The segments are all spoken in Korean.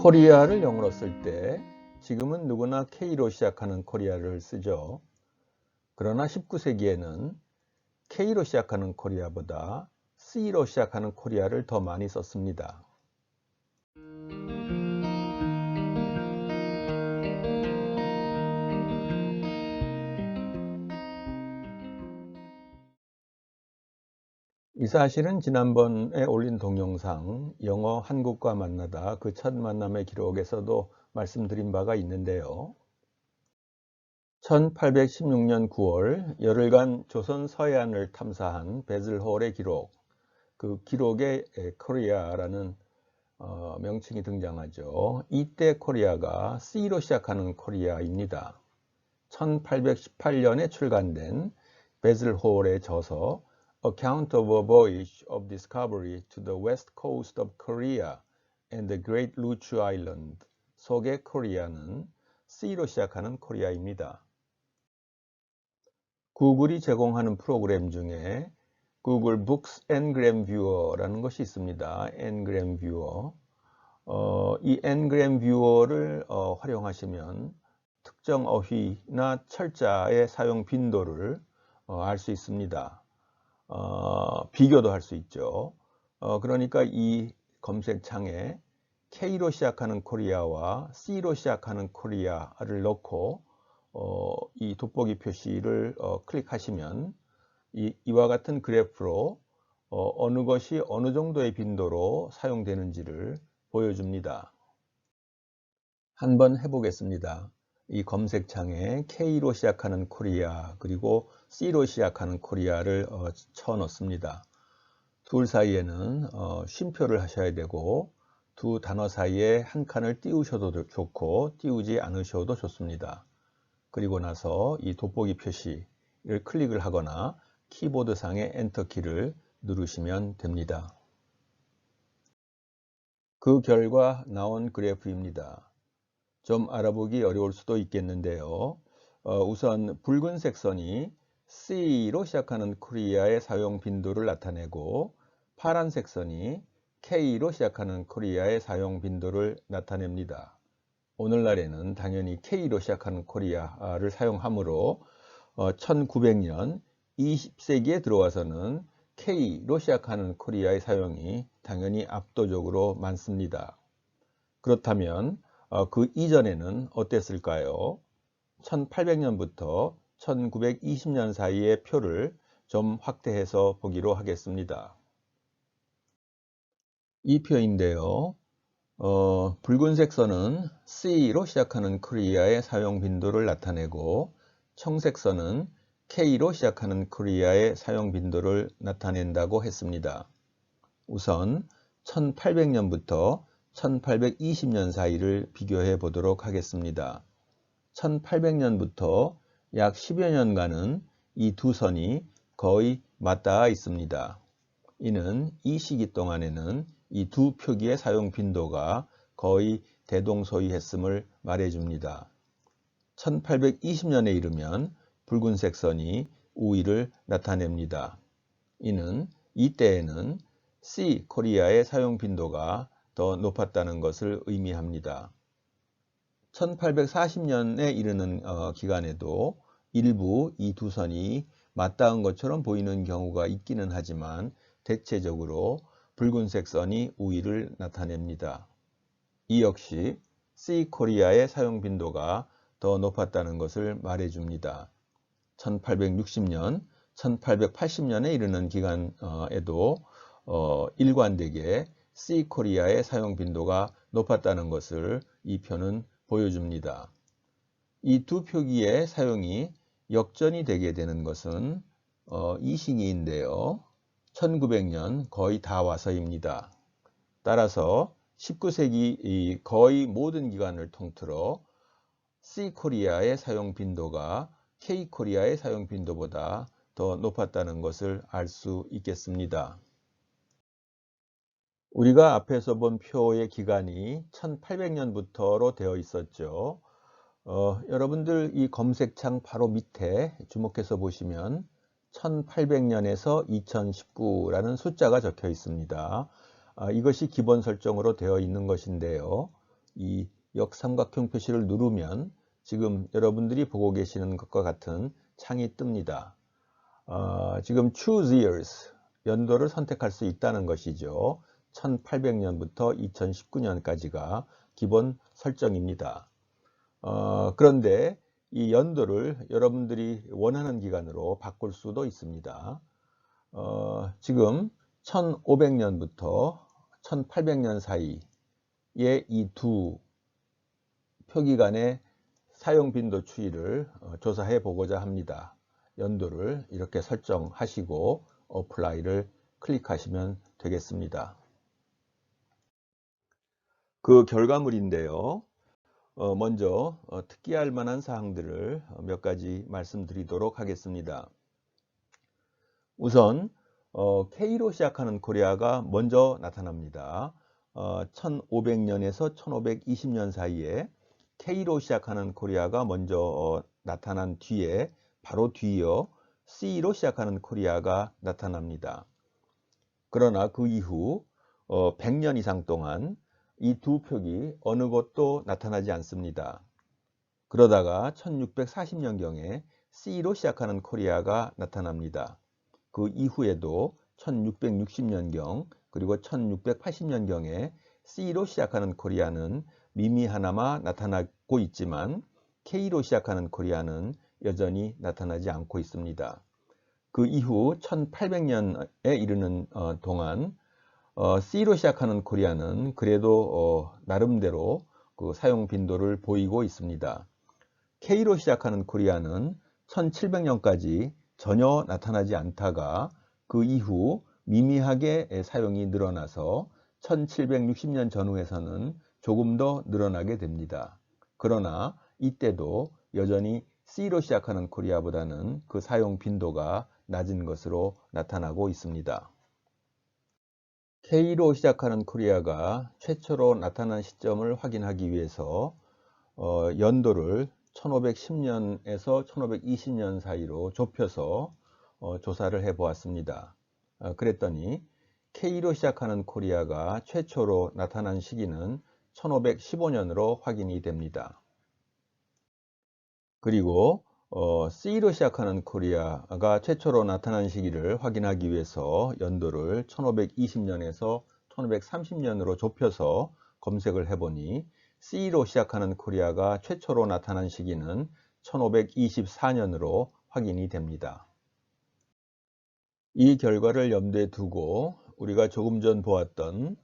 코리아를 영어로 쓸 때 지금은 누구나 K로 시작하는 코리아를 쓰죠. 그러나 19세기에는 K로 시작하는 코리아보다 C로 시작하는 코리아를 더 많이 썼습니다. 이 사실은 지난번에 올린 동영상 영어 한국과 만나다 그 첫 만남의 기록에서도 말씀드린 바가 있는데요. 1816년 9월 열흘간 조선 서해안을 탐사한 베즐홀의 기록, 그 기록에 코리아라는 명칭이 등장하죠. 이때 코리아가 C로 시작하는 코리아입니다. 1818년에 출간된 베즐홀의 저서 Account of a Voyage of Discovery to the West Coast of Korea and the Great Luchu Island 속의 코리아는 C로 시작하는 코리아입니다. 구글이 제공하는 프로그램 중에 구글 Books Ngram Viewer라는 것이 있습니다. Ngram Viewer. 이 Ngram Viewer를 활용하시면 특정 어휘나 철자의 사용 빈도를 알 수 있습니다. 비교도 할 수 있죠. 그러니까 이 검색창에 K로 시작하는 코리아와 C로 시작하는 코리아를 넣고 이 돋보기 표시를 클릭하시면 이와 같은 그래프로 어느 것이 어느 정도의 빈도로 사용되는지를 보여줍니다. 한번 해보겠습니다. 이 검색창에 K로 시작하는 코리아 그리고 C로 시작하는 코리아를 쳐 넣습니다. 둘 사이에는 쉼표를 하셔야 되고 두 단어 사이에 한 칸을 띄우셔도 좋고 띄우지 않으셔도 좋습니다. 그리고 나서 이 돋보기 표시를 클릭을 하거나 키보드상의 엔터키를 누르시면 됩니다. 그 결과 나온 그래프입니다. 좀 알아보기 어려울 수도 있겠는데요. 우선 붉은색 선이 C로 시작하는 코리아의 사용 빈도를 나타내고 파란색 선이 K로 시작하는 코리아의 사용 빈도를 나타냅니다. 오늘날에는 당연히 K로 시작하는 코리아를 사용하므로 1900년 20세기에 들어와서는 K로 시작하는 코리아의 사용이 당연히 압도적으로 많습니다. 그렇다면 그 이전에는 어땠을까요? 1800년부터 1920년 사이의 표를 좀 확대해서 보기로 하겠습니다. 이 표인데요. 붉은색 선은 C로 시작하는 코리아의 사용 빈도를 나타내고 청색 선은 K로 시작하는 코리아의 사용 빈도를 나타낸다고 했습니다. 우선 1800년부터 1820년 사이를 비교해 보도록 하겠습니다. 1800년부터 약 10여 년간은 이 두 선이 거의 맞닿아 있습니다. 이는 이 시기 동안에는 이 두 표기의 사용 빈도가 거의 대동소이했음을 말해줍니다. 1820년에 이르면 붉은색 선이 우위를 나타냅니다. 이는 이때에는 C 코리아의 사용 빈도가 더 높았다는 것을 의미합니다. 1840년에 이르는 기간에도 일부 이 두 선이 맞닿은 것처럼 보이는 경우가 있기는 하지만 대체적으로 붉은색 선이 우위를 나타냅니다. 이 역시 C 코리아의 사용 빈도가 더 높았다는 것을 말해줍니다. 1860년, 1880년에 이르는 기간에도 일관되게 C 코리아의 사용 빈도가 높았다는 것을 이 표는 보여줍니다. 이 두 표기의 사용이 역전이 되게 되는 것은 이 시기인데요. 1900년 거의 다 와서입니다. 따라서 19세기 거의 모든 기간을 통틀어 C 코리아의 사용 빈도가 K 코리아의 사용 빈도보다 더 높았다는 것을 알 수 있겠습니다. 우리가 앞에서 본 표의 기간이 1800년부터로 되어 있었죠. 여러분들 이 검색창 바로 밑에 주목해서 보시면 1800년에서 2019라는 숫자가 적혀 있습니다. 이것이 기본 설정으로 되어 있는 것인데요. 이 역삼각형 표시를 누르면 지금 여러분들이 보고 계시는 것과 같은 창이 뜹니다. 지금 choose years, 연도를 선택할 수 있다는 것이죠. 1800년부터 2019년까지가 기본 설정입니다. 그런데 이 연도를 여러분들이 원하는 기간으로 바꿀 수도 있습니다. 지금 1500년부터 1800년 사이에 이 두 표기간의 사용 빈도 추이를 조사해 보고자 합니다. 연도를 이렇게 설정하시고 어플라이를 클릭하시면 되겠습니다. 그 결과물인데요. 먼저 특기할 만한 사항들을 몇 가지 말씀드리도록 하겠습니다. 우선 K로 시작하는 코리아가 먼저 나타납니다. 1500년에서 1520년 사이에 K로 시작하는 코리아가 먼저 나타난 뒤에 바로 뒤이어 C로 시작하는 코리아가 나타납니다. 그러나 그 이후 100년 이상 동안 이 두 표기 어느 곳도 나타나지 않습니다. 그러다가 1640년경에 C로 시작하는 코리아가 나타납니다. 그 이후에도 1660년경 그리고 1680년경에 C로 시작하는 코리아는 미미하나마 나타나고 있지만 K로 시작하는 코리아는 여전히 나타나지 않고 있습니다. 그 이후 1800년에 이르는 동안 C로 시작하는 코리아는 그래도 나름대로 그 사용 빈도를 보이고 있습니다. K로 시작하는 코리아는 1700년까지 전혀 나타나지 않다가 그 이후 미미하게 사용이 늘어나서 1760년 전후에서는 조금 더 늘어나게 됩니다. 그러나 이때도 여전히 C로 시작하는 코리아보다는 그 사용 빈도가 낮은 것으로 나타나고 있습니다. K로 시작하는 코리아가 최초로 나타난 시점을 확인하기 위해서 연도를 1510년에서 1520년 사이로 좁혀서 조사를 해 보았습니다. 그랬더니 K로 시작하는 코리아가 최초로 나타난 시기는 1515년으로 확인이 됩니다. 그리고 C로 시작하는 코리아가 최초로 나타난 시기를 확인하기 위해서 연도를 1520년에서 1530년으로 좁혀서 검색을 해보니 C로 시작하는 코리아가 최초로 나타난 시기는 1524년으로 확인이 됩니다. 이 결과를 염두에 두고 우리가 조금 전 보았던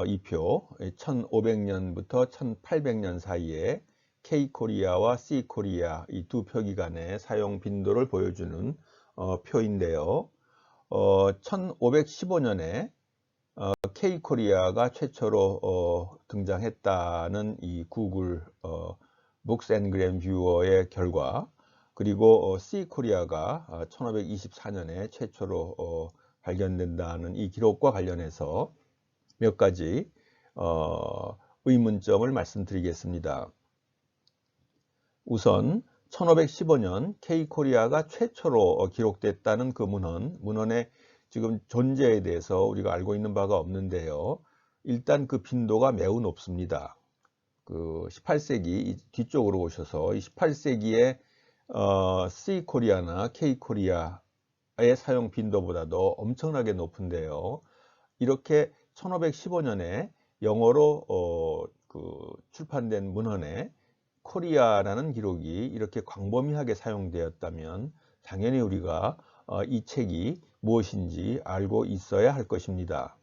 이 표 1500년부터 1800년 사이에 K코리아와 C코리아 이 두 표기간의 사용 빈도를 보여주는 표인데요. 1515년에 K코리아가 최초로 등장했다는 이 구글 Books and Gram Viewer의 결과, 그리고 C코리아가 1524년에 최초로 발견된다는 이 기록과 관련해서 몇 가지 의문점을 말씀드리겠습니다. 우선 1515년 K코리아가 최초로 기록됐다는 그 문헌의 지금 존재에 대해서 우리가 알고 있는 바가 없는데요. 일단 그 빈도가 매우 높습니다. 그 18세기 뒤쪽으로 오셔서 18세기에 C코리아나 K코리아의 사용 빈도보다도 엄청나게 높은데요. 이렇게 1515년에 영어로 출판된 문헌에 코리아라는 기록이 이렇게 광범위하게 사용되었다면 당연히 우리가 이 책이 무엇인지 알고 있어야 할 것입니다.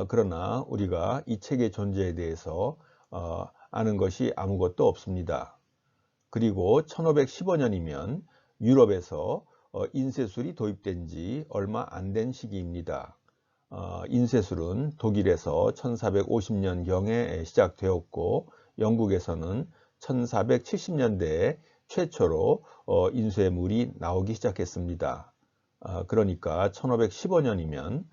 그러나 우리가 이 책의 존재에 대해서 아는 것이 아무것도 없습니다. 그리고 1515년이면 유럽에서 인쇄술이 도입된 지 얼마 안 된 시기입니다. 인쇄술은 독일에서 1450년경에 시작되었고 영국에서는 1470년대에 최초로 인쇄물이 나오기 시작했습니다. 그러니까 1515년이면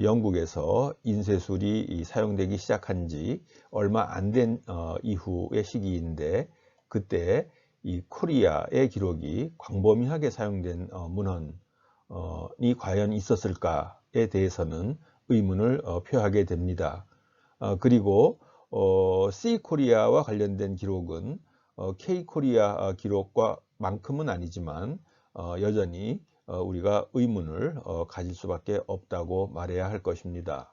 영국에서 인쇄술이 사용되기 시작한 지 얼마 안 된 이후의 시기인데, 그때 이 코리아의 기록이 광범위하게 사용된 문헌이 과연 있었을까에 대해서는 의문을 표하게 됩니다. 그리고 C 코리아와 관련된 기록은 K 코리아 기록과 만큼은 아니지만 여전히 우리가 의문을 가질 수밖에 없다고 말해야 할 것입니다.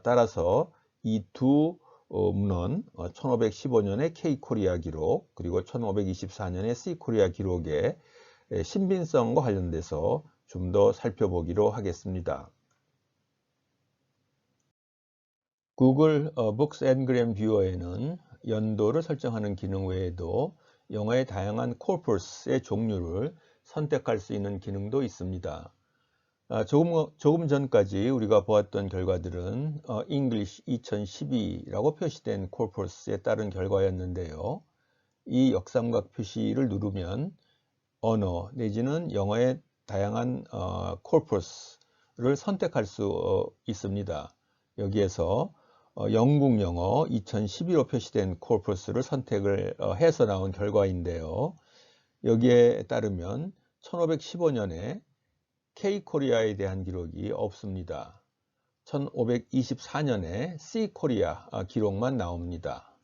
따라서 이 두 문헌 1515년의 K 코리아 기록 그리고 1524년의 C 코리아 기록의 신빙성과 관련돼서 좀 더 살펴보기로 하겠습니다. 구글 Books Ngram Viewer에는 연도를 설정하는 기능 외에도 영어의 다양한 코퍼스의 종류를 선택할 수 있는 기능도 있습니다. 조금 전까지 우리가 보았던 결과들은 English 2012라고 표시된 코퍼스에 따른 결과였는데요. 이 역삼각 표시를 누르면 언어 내지는 영어의 다양한 코퍼스를 선택할 수 있습니다. 여기에서 영국 영어 2012로 표시된 코퍼스를 선택을 해서 나온 결과인데요. 여기에 따르면 1515년에 K 코리아에 대한 기록이 없습니다. 1524년에 C 코리아 기록만 나옵니다.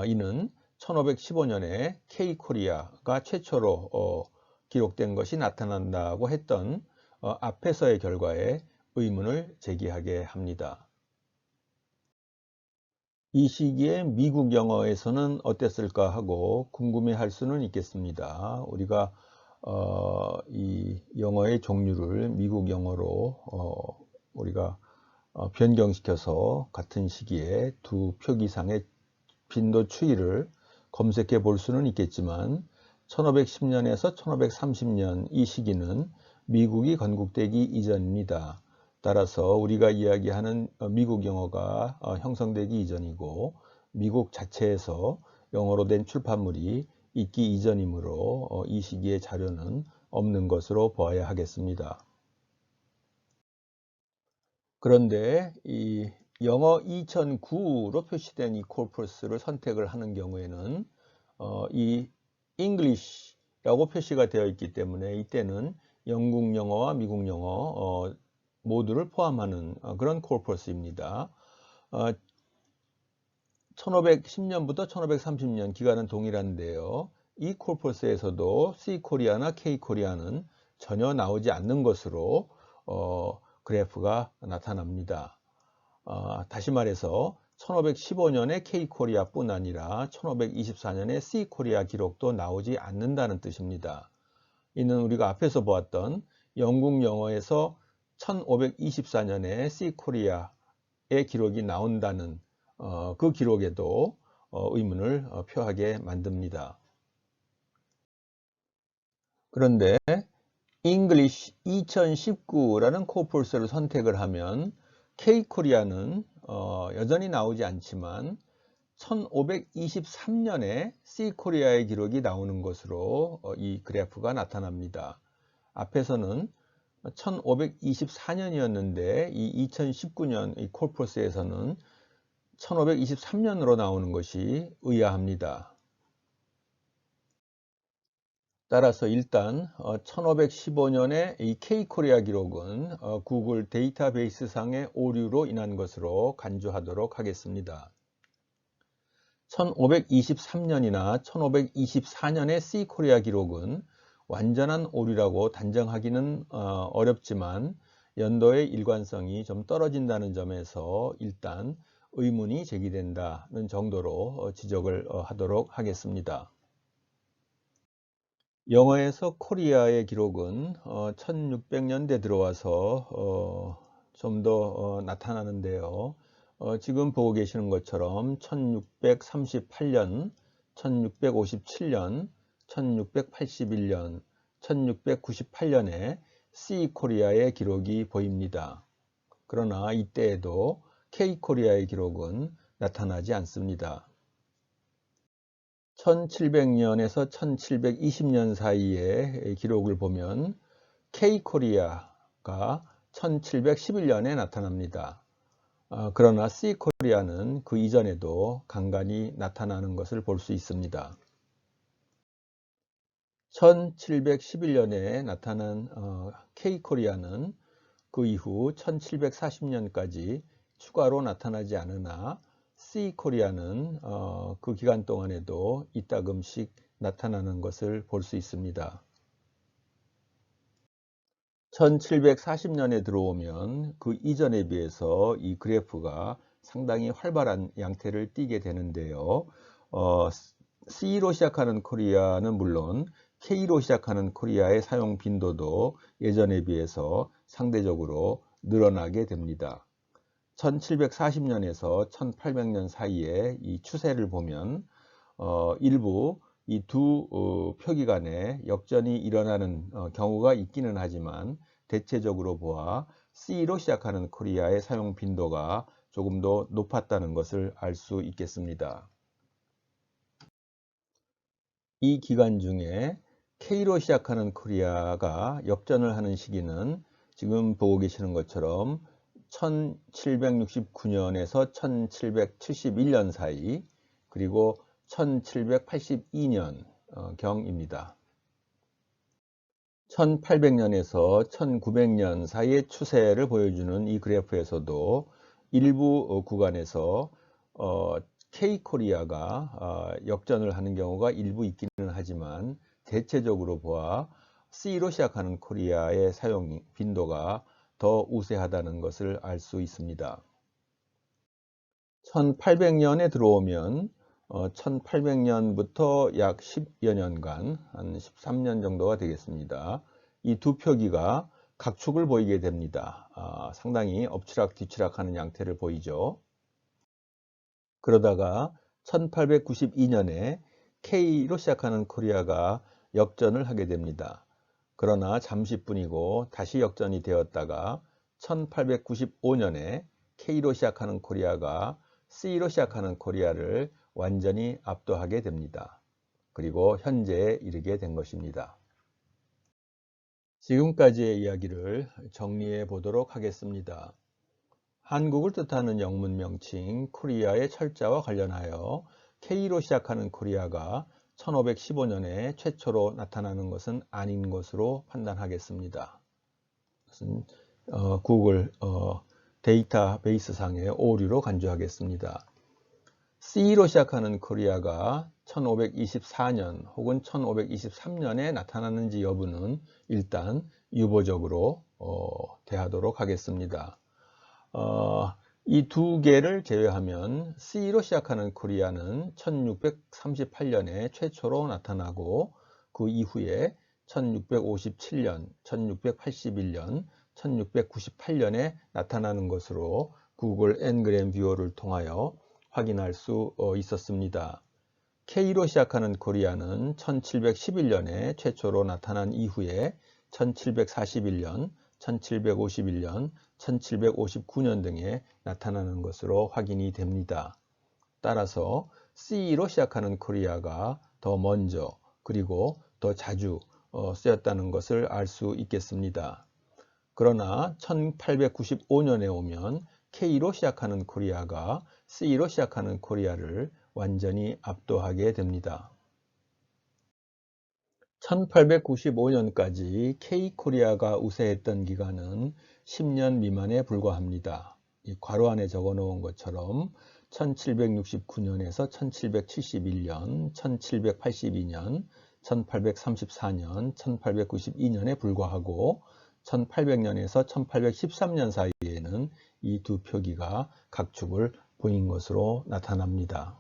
이는 1515년에 K 코리아가 최초로 기록된 것이 나타난다고 했던 앞에서의 결과에 의문을 제기하게 합니다. 이 시기에 미국 영어에서는 어땠을까 하고 궁금해할 수는 있겠습니다. 우리가 이 영어의 종류를 미국 영어로 우리가 변경시켜서 같은 시기에 두 표기상의 빈도 추이를 검색해 볼 수는 있겠지만 1510년에서 1530년 이 시기는 미국이 건국되기 이전입니다. 따라서 우리가 이야기하는 미국 영어가 형성되기 이전이고 미국 자체에서 영어로 된 출판물이 있기 이전이므로 이 시기의 자료는 없는 것으로 보아야 하겠습니다. 그런데 이 영어 2009로 표시된 이 코퍼스를 선택을 하는 경우에는 이 English라고 표시가 되어 있기 때문에 이때는 영국 영어와 미국 영어 모두를 포함하는 그런 코퍼스입니다. 1510년부터 1530년 기간은 동일한데요. 이 코퍼스에서도 C 코리아나 K 코리아는 전혀 나오지 않는 것으로 그래프가 나타납니다. 다시 말해서 1515년의 K 코리아뿐 아니라 1524년의 C 코리아 기록도 나오지 않는다는 뜻입니다. 이는 우리가 앞에서 보았던 영국 영어에서 1524년에 C 코리아의 기록이 나온다는 그 기록에도 의문을 표하게 만듭니다. 그런데 English 2019라는 코퍼스를 선택을 하면 K 코리아는 여전히 나오지 않지만 1523년에 C 코리아의 기록이 나오는 것으로 이 그래프가 나타납니다. 앞에서는 1524년이었는데 이 2019년 이 코퍼스에서는 1523년으로 나오는 것이 의아합니다. 따라서 일단 1515년의 이 K 코리아 기록은 구글 데이터베이스 상의 오류로 인한 것으로 간주하도록 하겠습니다. 1523년이나 1524년의 C 코리아 기록은 완전한 오류라고 단정하기는 어렵지만 연도의 일관성이 좀 떨어진다는 점에서 일단 의문이 제기된다는 정도로 지적을 하도록 하겠습니다. 영어에서 코리아의 기록은 1600년대 들어와서 좀 더 나타나는데요. 지금 보고 계시는 것처럼 1638년, 1657년, 1681년, 1698년에 C 코리아의 기록이 보입니다. 그러나 이때에도 K 코리아의 기록은 나타나지 않습니다. 1700년에서 1720년 사이의 기록을 보면 K 코리아가 1711년에 나타납니다. 그러나 C 코리아는 그 이전에도 간간히 나타나는 것을 볼 수 있습니다. 1711년에 나타난 K 코리아는 그 이후 1740년까지 추가로 나타나지 않으나 C 코리아는 그 기간 동안에도 이따금씩 나타나는 것을 볼 수 있습니다. 1740년에 들어오면 그 이전에 비해서 이 그래프가 상당히 활발한 양태를 띠게 되는데요. C로 시작하는 코리아는 물론 K로 시작하는 코리아의 사용 빈도도 예전에 비해서 상대적으로 늘어나게 됩니다. 1740년에서 1800년 사이에 이 추세를 보면 일부 이 두 표기 간에 역전이 일어나는 경우가 있기는 하지만 대체적으로 보아 C로 시작하는 코리아의 사용 빈도가 조금 더 높았다는 것을 알 수 있겠습니다. 이 기간 중에 K로 시작하는 코리아가 역전을 하는 시기는 지금 보고 계시는 것처럼 1769년에서 1771년 사이, 그리고 1782년 경입니다. 1800년에서 1900년 사이의 추세를 보여주는 이 그래프에서도 일부 구간에서 K코리아가 역전을 하는 경우가 일부 있기는 하지만 대체적으로 보아 C로 시작하는 코리아의 사용 빈도가 더 우세하다는 것을 알 수 있습니다. 1800년에 들어오면 1800년부터 약 10여 년간, 한 13년 정도가 되겠습니다. 이 두 표기가 각축을 보이게 됩니다. 상당히 엎치락뒤치락 하는 양태를 보이죠. 그러다가 1892년에 K로 시작하는 코리아가 역전을 하게 됩니다. 그러나 잠시뿐이고 다시 역전이 되었다가 1895년에 K로 시작하는 코리아가 C로 시작하는 코리아를 완전히 압도하게 됩니다. 그리고 현재에 이르게 된 것입니다. 지금까지의 이야기를 정리해 보도록 하겠습니다. 한국을 뜻하는 영문 명칭 코리아의 철자와 관련하여 K로 시작하는 코리아가 1515년에 최초로 나타나는 것은 아닌 것으로 판단하겠습니다. 이것은 구글 데이터베이스 상의 오류로 간주하겠습니다. C로 시작하는 코리아가 1524년 혹은 1523년에 나타나는지 여부는 일단 유보적으로 대하도록 하겠습니다. 이 두 개를 제외하면 C로 시작하는 코리아는 1638년에 최초로 나타나고 그 이후에 1657년, 1681년, 1698년에 나타나는 것으로 구글 Ngram 뷰어를 통하여 확인할 수 있었습니다. K로 시작하는 코리아는 1711년에 최초로 나타난 이후에 1741년, 1751년, 1759년 등에 나타나는 것으로 확인이 됩니다. 따라서 C로 시작하는 코리아가 더 먼저 그리고 더 자주 쓰였다는 것을 알 수 있겠습니다. 그러나 1895년에 오면 K로 시작하는 코리아가 C로 시작하는 코리아를 완전히 압도하게 됩니다. 1895년까지 K코리아가 우세했던 기간은 10년 미만에 불과합니다. 이 괄호 안에 적어 놓은 것처럼 1769년에서 1771년, 1782년, 1834년, 1892년에 불과하고 1800년에서 1813년 사이에는 이 두 표기가 각축을 보인 것으로 나타납니다.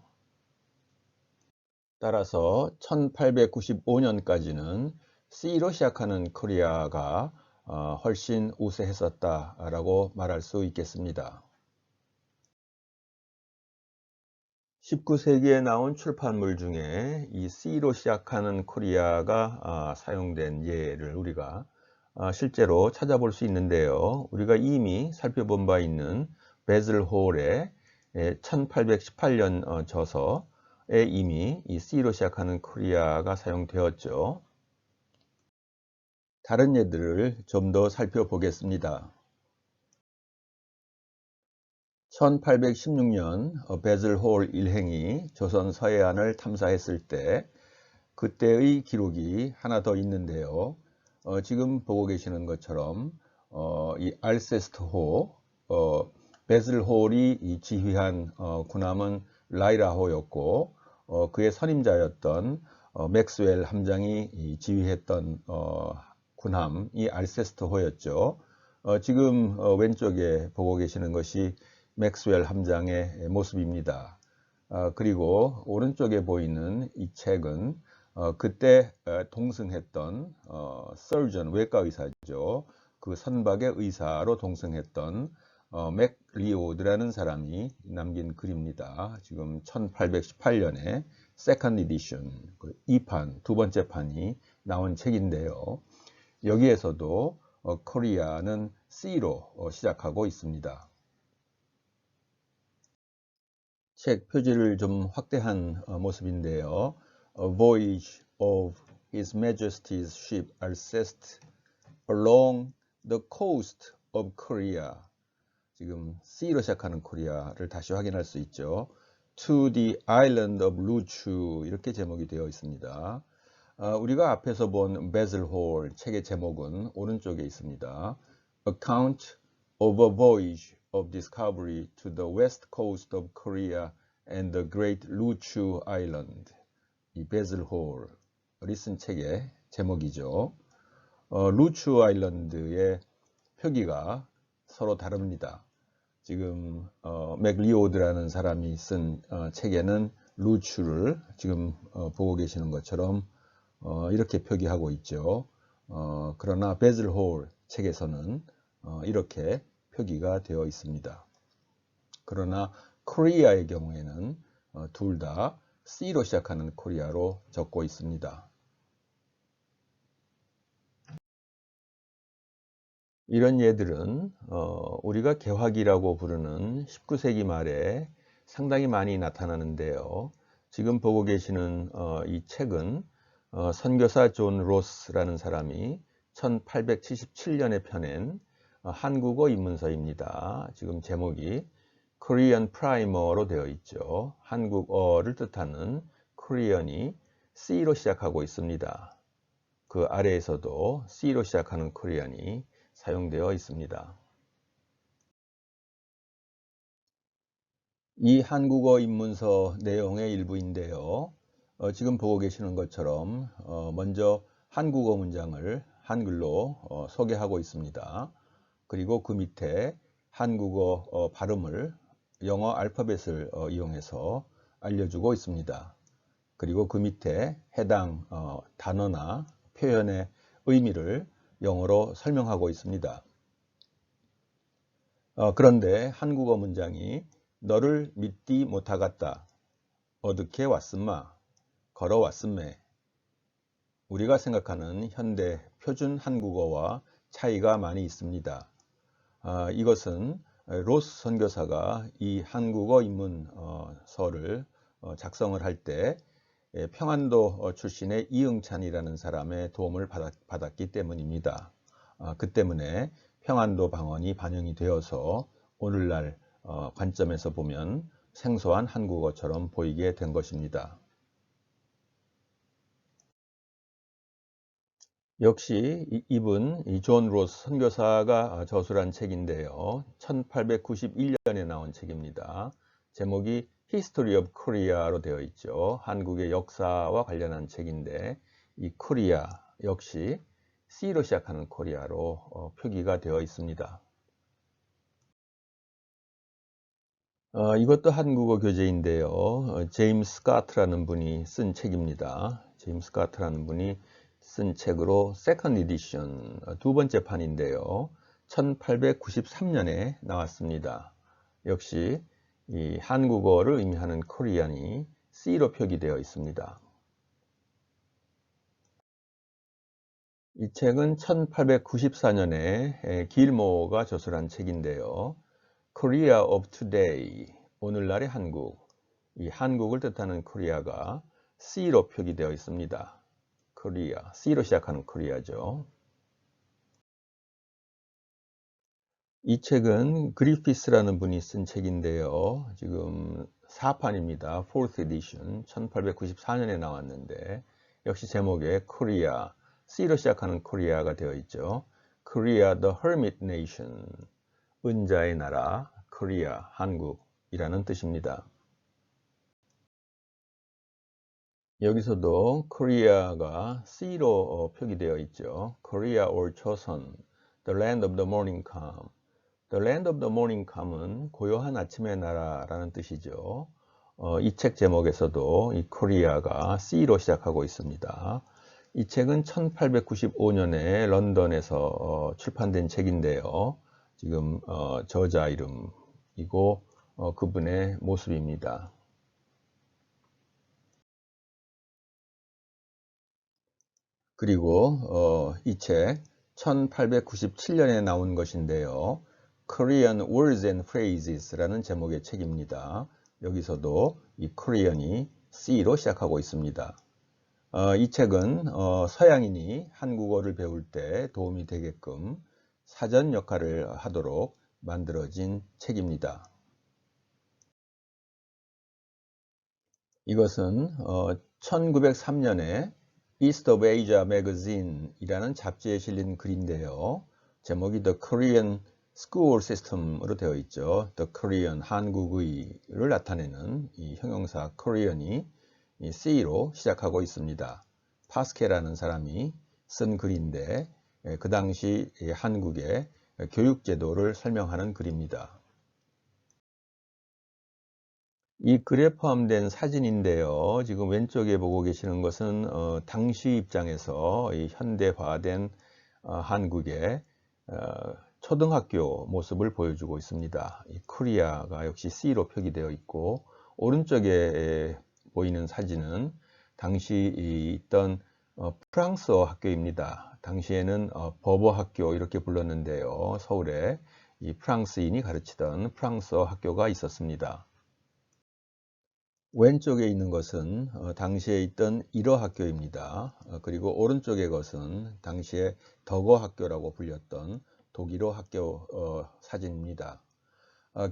따라서 1895년까지는 C로 시작하는 코리아가 훨씬 우세했었다라고 말할 수 있겠습니다. 19세기에 나온 출판물 중에 이 C로 시작하는 코리아가 사용된 예를 우리가 실제로 찾아볼 수 있는데요. 우리가 이미 살펴본 바 있는 베즐 홀의 1818년 저서에 이미 이 C로 시작하는 코리아가 사용되었죠. 다른 예들을 좀 더 살펴보겠습니다. 1816년 베즐 홀 일행이 조선 서해안을 탐사했을 때 그때의 기록이 하나 더 있는데요. 지금 보고 계시는 것처럼 이 알세스트호 베즐 홀이 지휘한 군함은 라이라호였고 그의 선임자였던 맥스웰 함장이 지휘했던 군함이 알세스트호였죠. 지금 왼쪽에 보고 계시는 것이 맥스웰 함장의 모습입니다. 그리고 오른쪽에 보이는 이 책은 그때 동승했던 서전 외과 의사죠. 그 선박의 의사로 동승했던 맥 리오드라는 사람이 남긴 글입니다. 지금 1818년에 세컨드 에디션 2판, 두 번째 판이 나온 책인데요. 여기에서도 코리아는 C로 시작하고 있습니다. 책 표지를 좀 확대한 모습인데요. A voyage of His Majesty's ship Alceste along the coast of Korea. 지금 C로 시작하는 코리아를 다시 확인할 수 있죠. To the island of Luchu 이렇게 제목이 되어 있습니다. 우리가 앞에서 본 베즐 홀 책의 제목은 오른쪽에 있습니다. Account of a voyage of discovery to the west coast of Korea and the great Luchu Island. 이 베즐 홀이 쓴 책의 제목이죠. 루추 아일랜드의 표기가 서로 다릅니다. 지금 맥리오드라는 사람이 쓴 책에는 루추를 지금 보고 계시는 것처럼 이렇게 표기하고 있죠. 그러나 베즐 홀 책에서는 이렇게 표기가 되어 있습니다. 그러나 코리아의 경우에는 둘 다 C로 시작하는 코리아로 적고 있습니다. 이런 예들은 우리가 개화기라고 부르는 19세기 말에 상당히 많이 나타나는데요. 지금 보고 계시는 이 책은 선교사 존 로스라는 사람이 1877년에 펴낸 한국어 입문서입니다. 지금 제목이 Korean Primer로 되어 있죠. 한국어를 뜻하는 코리안이 C로 시작하고 있습니다. 그 아래에서도 C로 시작하는 코리안이 사용되어 있습니다. 이 한국어 입문서 내용의 일부인데요. 지금 보고 계시는 것처럼 먼저 한국어 문장을 한글로 소개하고 있습니다. 그리고 그 밑에 한국어 발음을 영어 알파벳을 이용해서 알려주고 있습니다. 그리고 그 밑에 해당 단어나 표현의 의미를 영어로 설명하고 있습니다. 그런데 한국어 문장이 너를 믿디 못하겠다. 어떻게 왔음마? 걸어왔음매. 우리가 생각하는 현대 표준 한국어와 차이가 많이 있습니다. 이것은 로스 선교사가 이 한국어 입문서를 작성을 할 때 평안도 출신의 이응찬이라는 사람의 도움을 받았기 때문입니다. 그 때문에 평안도 방언이 반영이 되어서 오늘날 관점에서 보면 생소한 한국어처럼 보이게 된 것입니다. 역시 이분 존 로스 선교사가 저술한 책인데요. 1891년에 나온 책입니다. 제목이 History of Korea로 되어 있죠. 한국의 역사와 관련한 책인데 이 코리아 역시 C로 시작하는 코리아로 표기가 되어 있습니다. 이것도 한국어 교재인데요. 제임스 스카트라는 분이 쓴 책입니다. 제임스 스카트라는 분이 쓴 책으로 세컨드 에디션 두 번째 판인데요. 1893년에 나왔습니다. 역시 이 한국어를 의미하는 코리안이 C로 표기되어 있습니다. 이 책은 1894년에 길모어가 저술한 책인데요. Korea of Today, 오늘날의 한국. 이 한국을 뜻하는 코리아가 C로 표기되어 있습니다. 코리아, C로 시작하는 코리아죠. 이 책은 그리피스라는 분이 쓴 책인데요. 지금 4판입니다. 4th edition, 1894년에 나왔는데 역시 제목에 코리아, C로 시작하는 코리아가 되어 있죠. Korea the Hermit Nation, 은자의 나라, Korea, 한국이라는 뜻입니다. 여기서도 Korea가 C로 표기되어 있죠. Korea or Chosun, the land of the morning calm. The land of the morning calm은 고요한 아침의 나라라는 뜻이죠. 이 책 제목에서도 이 Korea가 C로 시작하고 있습니다. 이 책은 1895년에 런던에서 출판된 책인데요. 지금 저자 이름이고 그분의 모습입니다. 그리고 이 책 1897년에 나온 것인데요. Korean Words and Phrases라는 제목의 책입니다. 여기서도 이 Korean이 C로 시작하고 있습니다. 이 책은 서양인이 한국어를 배울 때 도움이 되게끔 사전 역할을 하도록 만들어진 책입니다. 이것은 1903년에 East of Asia Magazine 이라는 잡지에 실린 글인데요. 제목이 The Korean School System으로 되어 있죠. The Korean, 한국의를 나타내는 이 형용사 Korean이 이 C로 시작하고 있습니다. 파스케라는 사람이 쓴 글인데 그 당시 한국의 교육제도를 설명하는 글입니다. 이 글에 포함된 사진인데요. 지금 왼쪽에 보고 계시는 것은 당시 입장에서 이 현대화된 한국의 초등학교 모습을 보여주고 있습니다. 이 코리아가 역시 C로 표기되어 있고 오른쪽에 보이는 사진은 당시 있던 프랑스어 학교입니다. 당시에는 버버 학교 이렇게 불렀는데요. 서울에 이 프랑스인이 가르치던 프랑스어 학교가 있었습니다. 왼쪽에 있는 것은 당시에 있던 일어 학교입니다. 그리고 오른쪽의 것은 당시에 덕어 학교라고 불렸던 독일어 학교 사진입니다.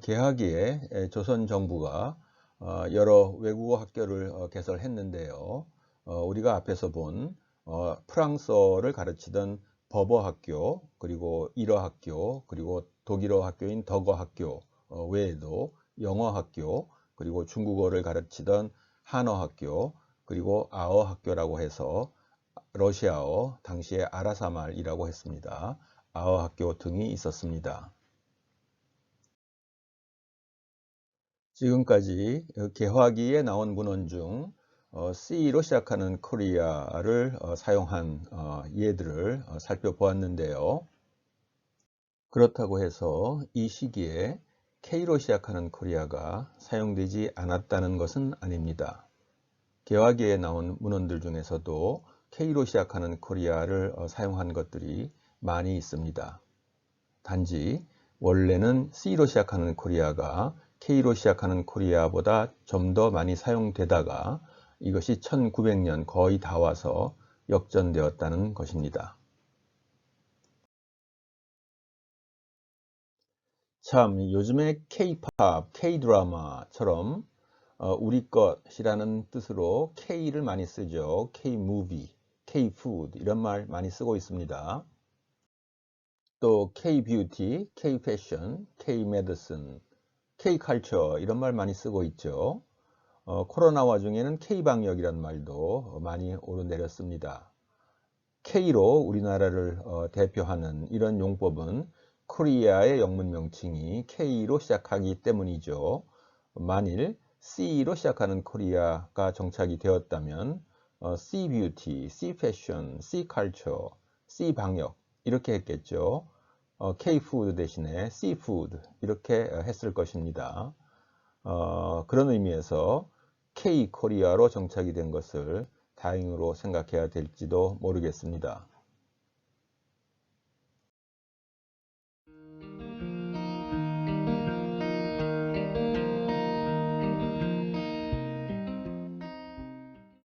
개하기에 조선 정부가 여러 외국어 학교를 개설했는데요. 우리가 앞에서 본 프랑스어를 가르치던 버버 학교, 그리고 일어 학교, 그리고 독일어 학교인 덕어 학교 외에도 영어 학교, 그리고 중국어를 가르치던 한어 학교, 그리고 아어 학교라고 해서 러시아어, 당시에 아라사말이라고 했습니다. 아어 학교 등이 있었습니다. 지금까지 개화기에 나온 문헌 중 C로 시작하는 코리아를 사용한 예들을 살펴보았는데요. 그렇다고 해서 이 시기에 K로 시작하는 코리아가 사용되지 않았다는 것은 아닙니다. 개화기에 나온 문헌들 중에서도 K로 시작하는 코리아를 사용한 것들이 많이 있습니다. 단지 원래는 C로 시작하는 코리아가 K로 시작하는 코리아보다 좀 더 많이 사용되다가 이것이 1900년 거의 다 와서 역전되었다는 것입니다. 참 요즘에 K-팝, K-드라마처럼 우리 것이라는 뜻으로 K를 많이 쓰죠. K-무비, K-푸드 이런 말 많이 쓰고 있습니다. 또 K-뷰티, K-패션, K-메디슨, K-칼처 이런 말 많이 쓰고 있죠. 코로나 와중에는 K-방역이라는 말도 많이 오르내렸습니다. K로 우리나라를 대표하는 이런 용법은 코리아의 영문 명칭이 K로 시작하기 때문이죠. 만일 C로 시작하는 코리아가 정착이 되었다면 C-뷰티, C-패션, C-칼처, C-방역 이렇게 했겠죠. K-푸드 대신에 C-푸드 이렇게 했을 것입니다. 그런 의미에서 K-코리아로 정착이 된 것을 다행으로 생각해야 될지도 모르겠습니다.